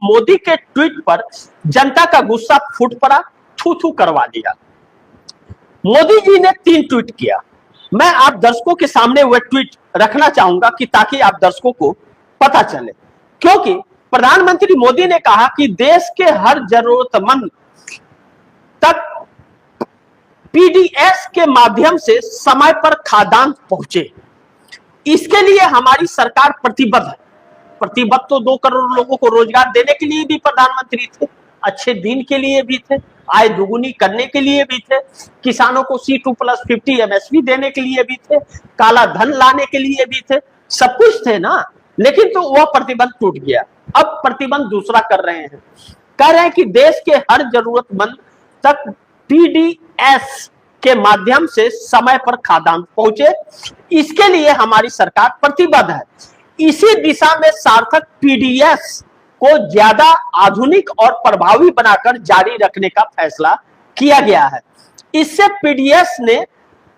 मोदी के ट्वीट पर जनता का गुस्सा फूट पड़ा, थू थू करवा दिया। मोदी जी ने 3 ट्वीट किया। मैं आप दर्शकों के सामने वह ट्वीट रखना चाहूंगा कि ताकि आप दर्शकों को पता चले, क्योंकि प्रधानमंत्री मोदी ने कहा कि देश के हर जरूरतमंद तक पीडीएस के माध्यम से समय पर खाद्यान्न पहुंचे। इसके लिए हमारी सरकार प्रतिबद्ध है। प्रतिबद्ध तो 2 करोड़ लोगों को रोजगार देने के लिए भी प्रधानमंत्री थे, अच्छे दिन के लिए भी थे, आय दुगुनी करने के लिए भी थे, किसानों को C2+50 MSP देने के लिए भी थे, काला धन लाने के लिए भी थे, सब कुछ थे ना। लेकिन तो वह प्रतिबंध टूट गया। अब प्रतिबंध दूसरा कर रहे हैं, कह रहे हैं कि देश के हर जरूरतमंद तक पीडीएस के माध्यम से समय पर खाद्यान्न पहुंचे। इसके लिए हमारी सरकार प्रतिबद्ध है। इसी दिशा में सार्थक पीडीएस को ज्यादा आधुनिक और प्रभावी बनाकर जारी रखने का फैसला किया गया है। इससे पीडीएस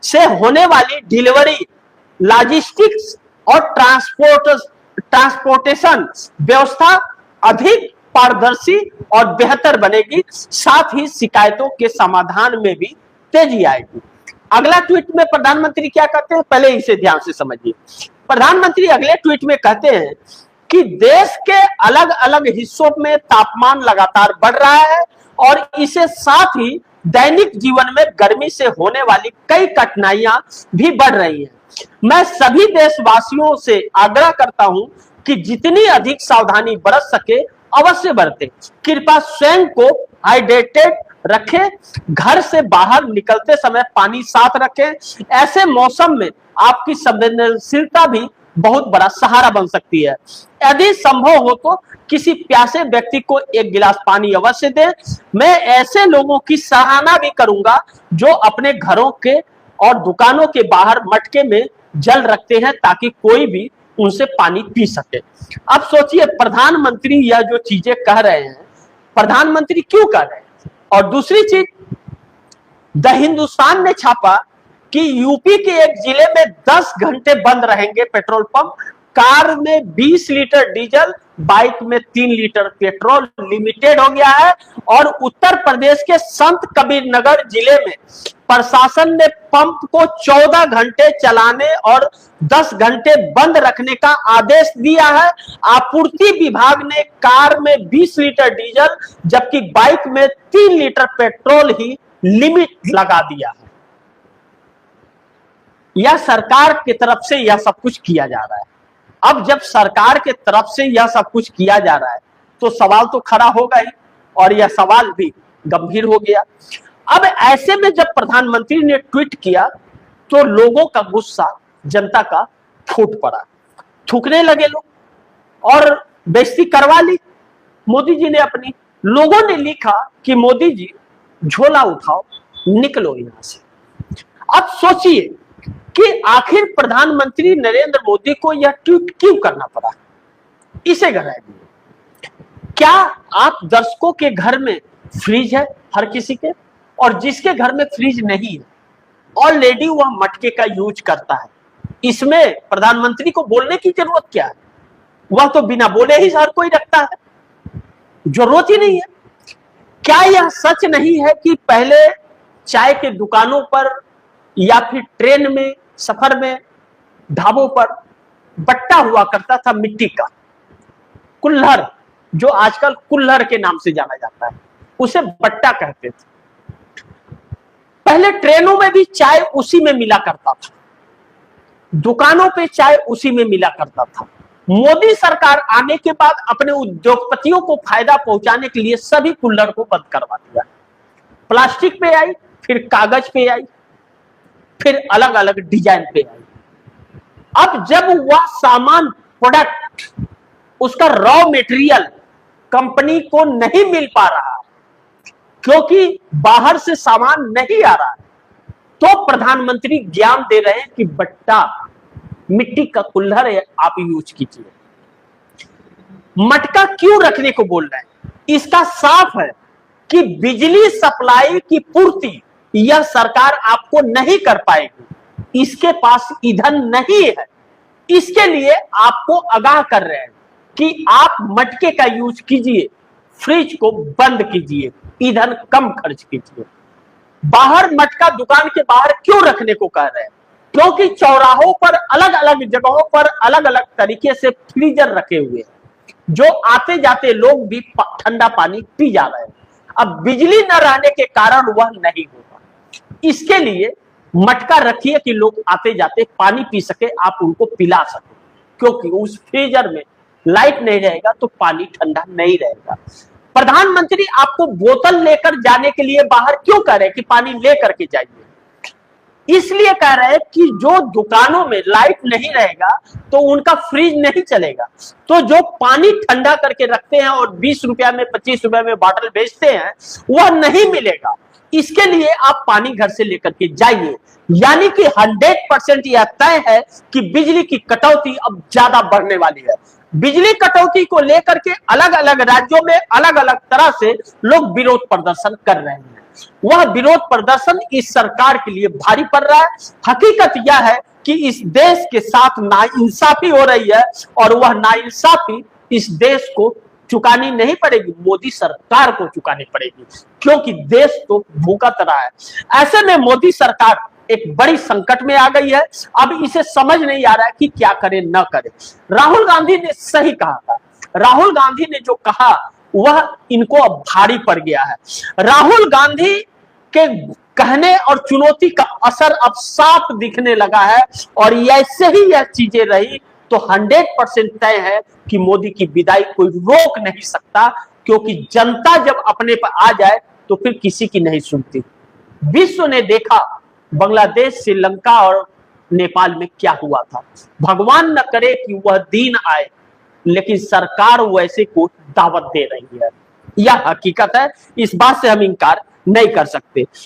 से होने वाली डिलीवरी, लॉजिस्टिक्स और ट्रांसपोर्टेशन व्यवस्था अधिक पारदर्शी और बेहतर बनेगी। साथ ही शिकायतों के समाधान में भी तेजी आएगी। अगला ट्वीट में प्रधानमंत्री क्या कहते हैं, पहले इसे ध्यान से समझिए। प्रधानमंत्री अगले ट्वीट में कहते हैं कि देश के अलग अलग हिस्सों में तापमान लगातार बढ़ रहा है और इसे साथ ही दैनिक जीवन में गर्मी से होने वाली कई कठिनाइयां भी बढ़ रही हैं। मैं सभी देशवासियों से आग्रह करता हूं कि जितनी अधिक सावधानी बरत सके अवश्य बरतें। कृपया स्वयं को हाइड्रेटेड रखें, घर से बाहर निकलते समय पानी साथ रखें। ऐसे मौसम में आपकी संवेदनशीलता भी बहुत बड़ा सहारा बन सकती है। यदि संभव हो तो किसी प्यासे व्यक्ति को 1 गिलास पानी अवश्य दें। मैं ऐसे लोगों की सराहना भी करूंगा जो अपने घरों के और दुकानों के बाहर मटके में जल रखते हैं ताकि कोई भी उनसे पानी पी सके। अब सोचिए, प्रधानमंत्री यह जो चीजें कह रहे हैं, प्रधानमंत्री क्यों कह रहे हैं? और दूसरी चीज, द हिंदुस्तान ने छापा कि यूपी के एक जिले में 10 घंटे बंद रहेंगे पेट्रोल पंप। कार में 20 लीटर डीजल, बाइक में 3 लीटर पेट्रोल लिमिटेड हो गया है। और उत्तर प्रदेश के संत कबीर नगर जिले में प्रशासन ने पंप को 14 घंटे चलाने और 10 घंटे बंद रखने का आदेश दिया है। आपूर्ति विभाग ने कार में 20 लीटर डीजल जबकि बाइक में 3 लीटर पेट्रोल ही लिमिट लगा दिया है। यह सरकार की तरफ से यह सब कुछ किया जा रहा है। अब जब सरकार के तरफ से यह सब कुछ किया जा रहा है तो सवाल तो खड़ा होगा ही, और यह सवाल भी गंभीर हो गया। अब ऐसे में जब प्रधानमंत्री ने ट्वीट किया तो लोगों का गुस्सा, जनता का फूट पड़ा, थूकने लगे लोग और बेइज्जती करवा ली मोदी जी ने अपनी। लोगों ने लिखा कि मोदी जी झोला उठाओ, निकलो यहां से। अब सोचिए कि आखिर प्रधानमंत्री नरेंद्र मोदी को यह ट्वीट क्यों करना पड़ा, इसे गहराई दिए। क्या आप दर्शकों के घर में फ्रिज है हर किसी के, और जिसके घर में फ्रिज नहीं है ऑलरेडी वह मटके का यूज करता है। इसमें प्रधानमंत्री को बोलने की जरूरत क्या है? वह तो बिना बोले ही हर कोई रखता है, जरूरत ही नहीं है। क्या यह सच नहीं है कि पहले चाय के दुकानों पर या फिर ट्रेन में, सफर में, ढाबों पर बट्टा हुआ करता था मिट्टी का, कुल्हड़, जो आजकल कुल्हड़ के नाम से जाना जाता है, उसे बट्टा कहते थे। पहले ट्रेनों में भी चाय उसी में मिला करता था, दुकानों पे चाय उसी में मिला करता था। मोदी सरकार आने के बाद अपने उद्योगपतियों को फायदा पहुंचाने के लिए सभी कुल्हड़ को बंद करवा दिया। प्लास्टिक पे आई, फिर कागज पे आई, फिर अलग अलग डिजाइन पे आई। अब जब वह सामान, प्रोडक्ट, उसका रॉ मटेरियल कंपनी को नहीं मिल पा रहा क्योंकि बाहर से सामान नहीं आ रहा है, तो प्रधानमंत्री ज्ञान दे रहे हैं कि बट्टा, मिट्टी का कुल्हड़ है, आप यूज कीजिए। मटका क्यों रखने को बोल रहे हैं? इसका साफ है कि बिजली सप्लाई की पूर्ति यह सरकार आपको नहीं कर पाएगी, इसके पास ईंधन नहीं है। इसके लिए आपको आगाह कर रहे हैं। कि आप मटके का यूज कीजिए, फ्रिज को बंद कीजिए, ईंधन कम खर्च कीजिए। बाहर मटका दुकान के बाहर क्यों रखने को कह रहे हैं? क्योंकि चौराहों पर अलग अलग जगहों पर अलग अलग तरीके से फ्रीजर रखे हुए हैं, जो आते जाते लोग भी ठंडा पानी पी जा रहे हैं। अब बिजली न रहने के कारण वह नहीं होगा, इसके लिए मटका रखिए कि लोग आते जाते पानी पी सके, आप उनको पिला सके, क्योंकि उस फ्रीजर में लाइट नहीं रहेगा तो पानी ठंडा नहीं रहेगा। प्रधानमंत्री आपको बोतल लेकर जाने के लिए बाहर क्यों कह रहे हैं कि पानी लेकर के जाइए? इसलिए कह रहे हैं कि जो दुकानों में लाइट नहीं रहेगा तो उनका फ्रिज नहीं चलेगा, तो जो पानी ठंडा करके रखते हैं और 20 रुपया में 25 रुपया में बॉटल बेचते हैं वह नहीं मिलेगा। इसके लिए आप पानी घर से लेकर के जाइए। यानी कि 100% यह तय है कि बिजली की कटौती अब ज्यादा बढ़ने वाली है। बिजली कटौती को लेकर के अलग अलग राज्यों में अलग अलग तरह से लोग विरोध प्रदर्शन कर रहे हैं। वह विरोध प्रदर्शन इस सरकार के लिए भारी पड़ रहा है। हकीकत यह है कि इस देश के साथ नाइंसाफी हो रही है और वह नाइंसाफी इस देश को चुकानी नहीं पड़ेगी, मोदी सरकार को चुकानी पड़ेगी, क्योंकि देश तो भूखा रहा है। ऐसे में मोदी सरकार एक बड़ी संकट में आ गई है। अब इसे समझ नहीं आ रहा है कि क्या करे न करे। राहुल गांधी ने सही कहा था। राहुल गांधी ने जो कहा वह इनको अब भारी पड़ गया है। राहुल गांधी के कहने और चुनौती का असर अब साफ दिखने लगा है, और ऐसे ही यह चीजें रही तो 100% तय है कि मोदी की विदाई कोई रोक नहीं सकता, क्योंकि जनता जब अपने पर आ जाए तो फिर किसी की नहीं सुनती। विश्व ने देखा बांग्लादेश, श्रीलंका और नेपाल में क्या हुआ था। भगवान न करे कि वह दिन आए, लेकिन सरकार वैसे को दावत दे रही है। यह हकीकत है, इस बात से हम इनकार नहीं कर सकते।